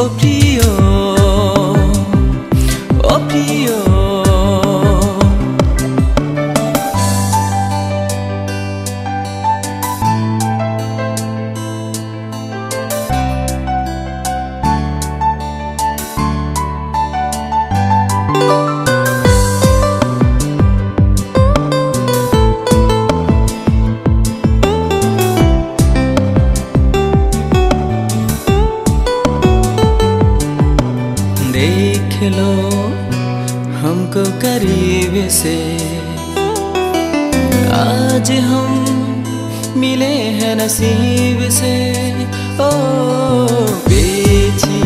ও প্রিয়, ও প্রিয়। देख लो हमको करीब से, आज हम मिले हैं नसीब से। ओ পেয়েছি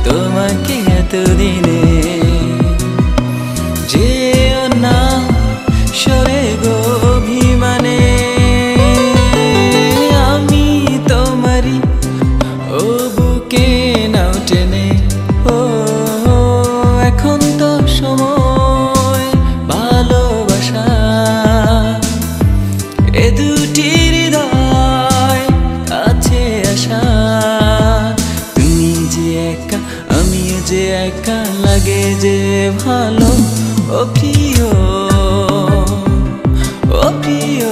তোমাকে এতদিনে, যেও না সরে গো অভিমানে। আমি তোমারই ও বুকে নাও টেনে, এখন তো সময় ভালোবাসা, এ দুটি হৃদয় কাছে আসা। তুমি যে একা আমিও যে একা, লাগে যে ভালো ও প্রিয়, ও প্রিয়।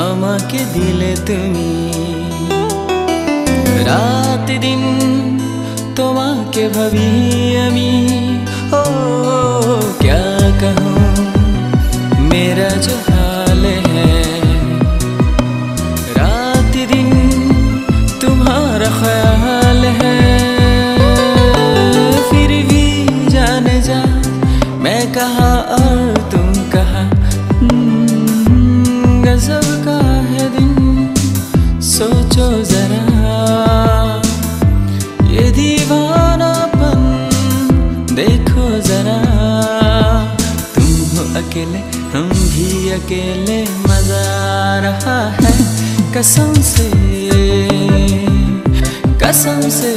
আমাকে দিলে তুমি, রাত দিন তোমাকে ভাবি আমি। ओ क्या कहूँ मेरा जो हाल है, रात दिन तुम्हारा ख्याल है। फिर भी जाने जा मैं कहाँ और तुम कहाँ, गजब का है दिन सोचो जरा। ये दीवानापन देखो जरा, तुम हो अकेले हम भी अकेले, मजा आ रहा है कसम से, कसम से।